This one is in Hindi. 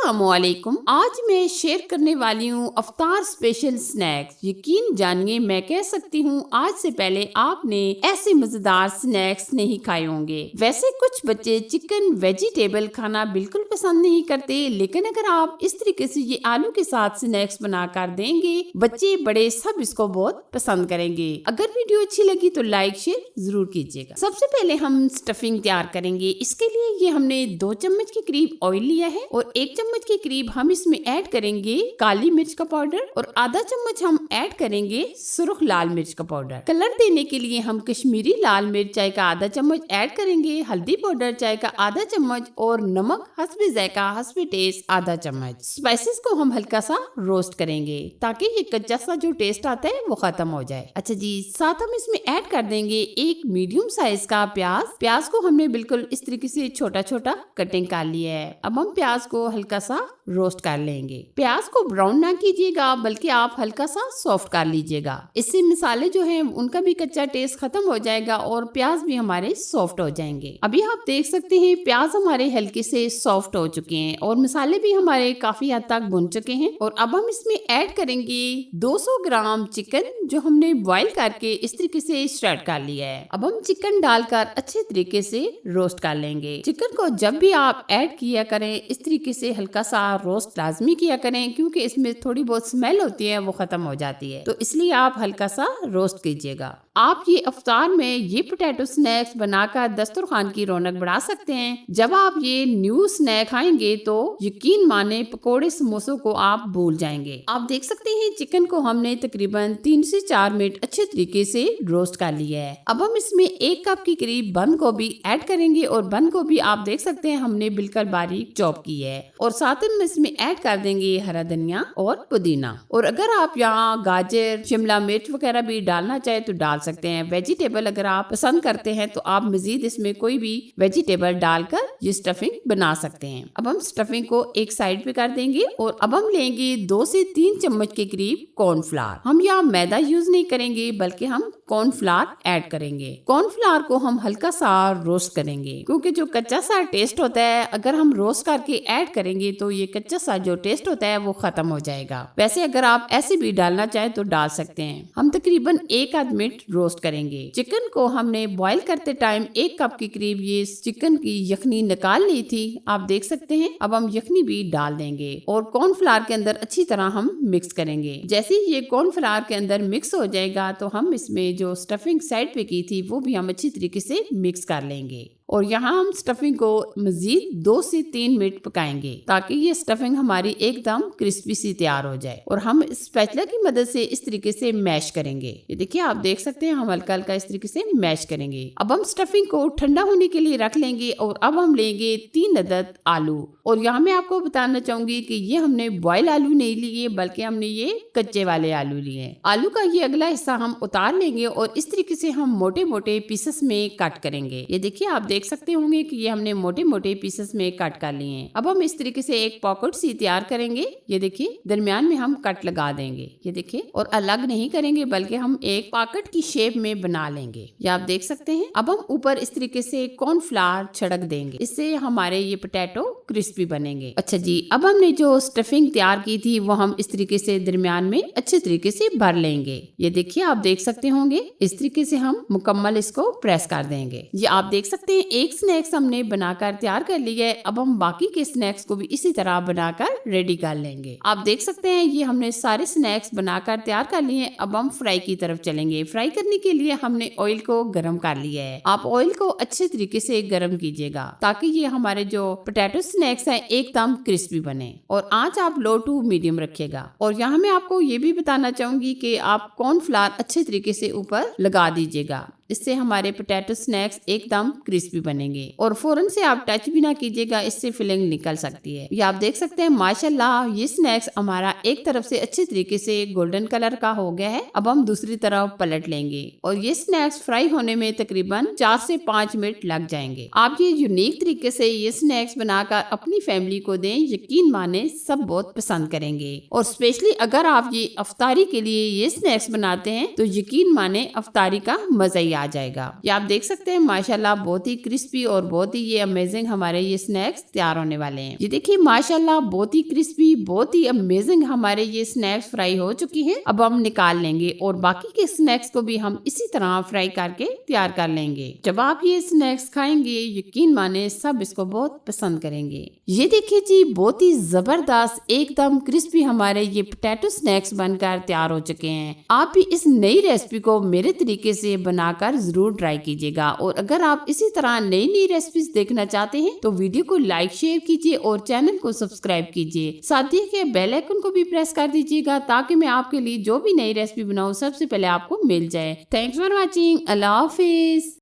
अस्सलामुअलैकुम। आज मैं शेयर करने वाली हूँ अफ्तार स्पेशल स्नैक्स। यकीन जानिए मैं कह सकती हूँ आज से पहले आपने ऐसे मजेदार स्नैक्स नहीं खाए होंगे। वैसे कुछ बच्चे चिकन वेजिटेबल खाना बिल्कुल पसंद नहीं करते, लेकिन अगर आप इस तरीके से ये आलू के साथ स्नैक्स बना कर देंगे, बच्चे बड़े सब इसको बहुत पसंद करेंगे। अगर वीडियो अच्छी लगी तो लाइक शेयर जरूर कीजिएगा। सबसे पहले हम स्टफिंग तैयार करेंगे। इसके लिए ये हमने 2 चम्मच के करीब ऑयल लिया है और 1 चम्मच के करीब हम इसमें ऐड करेंगे काली मिर्च का पाउडर और आधा चम्मच हम ऐड करेंगे सुर्ख लाल मिर्च का पाउडर। कलर देने के लिए हम कश्मीरी लाल मिर्च चाय का आधा चम्मच ऐड करेंगे, हल्दी पाउडर चाय का आधा चम्मच और नमक हस्बे जायका हस्बे टेस्ट आधा चम्मच। स्पाइसेस को हम हल्का सा रोस्ट करेंगे ताकि ये कच्चा सा जो टेस्ट आता है वो खत्म हो जाए। अच्छा जी, साथ हम इसमें ऐड कर देंगे 1 मीडियम साइज का प्याज को हमने बिल्कुल इस तरीके से छोटा छोटा कटिंग कर लिया है। अब हम प्याज को हल्का सा रोस्ट कर लेंगे। प्याज को ब्राउन ना कीजिएगा बल्कि आप हल्का सा सॉफ्ट कर लीजिएगा। इससे मसाले जो हैं उनका भी कच्चा टेस्ट खत्म हो जाएगा और प्याज भी हमारे सॉफ्ट हो जाएंगे। अभी आप देख सकते हैं प्याज हमारे हल्के से सॉफ्ट हो चुके हैं और मसाले भी हमारे काफी हद तक भुन चुके हैं। और अब हम इसमें ऐड करेंगे 200 ग्राम चिकन जो हमने बॉईल करके इस तरीके से श्रेड कर लिया है। अब हम चिकन डालकर अच्छे तरीके से रोस्ट कर लेंगे। चिकन को जब भी आप ऐड किया करें इस तरीके से हल्का सा रोस्ट लाजमी किया करें, क्योंकि इसमें थोड़ी बहुत स्मेल होती है वो खत्म हो जाती है, तो इसलिए आप हल्का सा रोस्ट कीजिएगा। आप ये अफ्तार में ये पोटैटो स्नैक्स बनाकर दस्तरखान की रौनक बढ़ा सकते हैं। जब आप ये न्यू स्नैक खाएंगे तो यकीन माने पकोड़े समोसों को आप भूल जाएंगे। आप देख सकते हैं चिकन को हमने तकरीबन 3 से 4 मिनट अच्छे तरीके से रोस्ट कर लिया है। अब हम इसमें 1 कप के करीब बंद गोभी ऐड करेंगे और बंद गोभी आप देख सकते हैं हमने बिल्कुल बारीक चॉप की है और साथ में इसमें ऐड कर देंगे हरा धनिया और पुदीना। और अगर आप यहाँ गाजर शिमला मिर्च वगैरह भी डालना चाहे तो डाल सकते हैं। वेजिटेबल अगर आप पसंद करते हैं तो आप मजीद इसमें कोई भी वेजिटेबल डालकर ये स्टफिंग बना सकते हैं। अब हम स्टफिंग को एक साइड पे कर देंगे और अब हम लेंगे 2 से 3 चम्मच के करीब कॉर्नफ्लावर। हम यहाँ मैदा यूज नहीं करेंगे बल्कि हम कॉर्नफ्लावर ऐड करेंगे। कॉर्नफ्लावर को हम हल्का सा रोस्ट करेंगे, क्योंकि जो कच्चा सा टेस्ट होता है अगर हम रोस्ट करके ऐड करेंगे तो ये कच्चा सा जो टेस्ट होता है वो खत्म हो जाएगा। वैसे अगर आप ऐसे भी डालना चाहे तो डाल सकते हैं। हम तकरीबन 1 आध मिनट रोस्ट करेंगे। चिकन को हमने बॉईल करते टाइम 1 कप के करीब ये चिकन की यखनी निकाल ली थी, आप देख सकते हैं। अब हम यखनी भी डाल देंगे और कॉर्नफ्लावर के अंदर अच्छी तरह हम मिक्स करेंगे। जैसे ही ये कॉर्नफ्लावर के अंदर मिक्स हो जाएगा तो हम इसमें जो स्टफिंग साइड पे की थी वो भी हम अच्छी तरीके से मिक्स कर लेंगे। और यहाँ हम स्टफिंग को मजीद 2 से 3 मिनट पकाएंगे ताकि ये स्टफिंग हमारी एकदम क्रिस्पी सी तैयार हो जाए। और हम स्पैचुला की मदद से इस तरीके से मैश करेंगे। ये देखिए आप देख सकते हैं हम हल्का हल्का इस तरीके से मैश करेंगे। अब हम स्टफिंग को ठंडा होने के लिए रख लेंगे और अब हम लेंगे 3 अदद आलू। और यहाँ मैं आपको बताना चाहूंगी कि ये हमने बॉयल आलू नहीं लिए बल्कि हमने ये कच्चे वाले आलू लिए। आलू का ये अगला हिस्सा हम उतार लेंगे और इस तरीके से हम मोटे मोटे पीसेस में कट करेंगे। ये देखिए आप देख सकते होंगे कि ये हमने मोटे मोटे पीसेस में कट कर लिए हैं। अब हम इस तरीके से एक पॉकेट सी तैयार करेंगे। ये देखिए दरमियान में हम कट लगा देंगे। ये देखिए और अलग नहीं करेंगे बल्कि हम एक पॉकेट की शेप में बना लेंगे। ये आप देख सकते हैं। अब हम ऊपर इस तरीके से कॉर्नफ्लावर छिड़क देंगे, इससे हमारे ये पोटैटो क्रिस्पी बनेंगे। अच्छा जी, अब हमने जो स्टफिंग तैयार की थी वो हम इस तरीके से दरमियान में अच्छे तरीके से भर लेंगे। ये देखिए आप देख सकते होंगे इस तरीके से हम मुकम्मल इसको प्रेस कर देंगे। ये आप देख सकते हैं एक स्नैक्स हमने बनाकर तैयार कर लिया है। अब हम बाकी के स्नैक्स को भी इसी तरह बनाकर रेडी कर लेंगे। आप देख सकते हैं ये हमने सारे स्नैक्स बनाकर तैयार कर लिए हैं। अब हम फ्राई की तरफ चलेंगे। फ्राई करने के लिए हमने ऑयल को गर्म कर लिया है। आप ऑयल को अच्छे तरीके से गर्म कीजिएगा ताकि ये हमारे जो पोटैटो स्नैक्स हैं एकदम क्रिस्पी बने। और आंच आप लो टू मीडियम रखिएगा। और यहाँ मैं आपको ये भी बताना चाहूंगी कि आप कॉर्नफ्लावर अच्छे तरीके से ऊपर लगा दीजिएगा, इससे हमारे पोटैटो स्नैक्स एकदम क्रिस्पी बनेंगे। और फौरन से आप टच भी ना कीजिएगा, इससे फिलिंग निकल सकती है। ये आप देख सकते हैं माशाल्लाह ये स्नैक्स हमारा एक तरफ से अच्छे तरीके से गोल्डन कलर का हो गया है। अब हम दूसरी तरफ पलट लेंगे और ये स्नैक्स फ्राई होने में तकरीबन 4 से 5 मिनट लग जाएंगे। आप ये यूनिक तरीके से ये स्नैक्स बनाकर अपनी फैमिली को दें, यकीन माने सब बहुत पसंद करेंगे। और स्पेशली अगर आप ये अफ्तारी के लिए ये स्नैक्स बनाते हैं तो यकीन माने अफ्तारी का मजा ही आ जाएगा। ये आप देख सकते हैं माशाल्लाह बहुत ही क्रिस्पी और बहुत ही ये अमेजिंग हमारे ये स्नैक्स तैयार होने वाले हैं। ये देखिए माशाल्लाह बहुत ही क्रिस्पी, बहुत ही अमेजिंग हमारे ये स्नैक्स फ्राई हो चुकी हैं। अब हम निकाल लेंगे और बाकी के स्नैक्स को भी हम इसी तरह फ्राई करके तैयार कर लेंगे। जब आप ये स्नैक्स खाएंगे यकीन माने सब इसको बहुत पसंद करेंगे। ये देखिए जी बहुत ही जबरदस्त एकदम क्रिस्पी हमारे ये पोटैटो स्नैक्स बनकर तैयार हो चुके हैं। आप भी इस नई रेसिपी को मेरे तरीके से बनाकर जरूर ट्राई कीजिएगा और अगर आप इसी तरह नई नई रेसिपीज देखना चाहते हैं तो वीडियो को लाइक शेयर कीजिए और चैनल को सब्सक्राइब कीजिए। साथ ही के बेल आइकन को भी प्रेस कर दीजिएगा ताकि मैं आपके लिए जो भी नई रेसिपी बनाऊं सबसे पहले आपको मिल जाए। Thanks for watching. Allah Hafiz.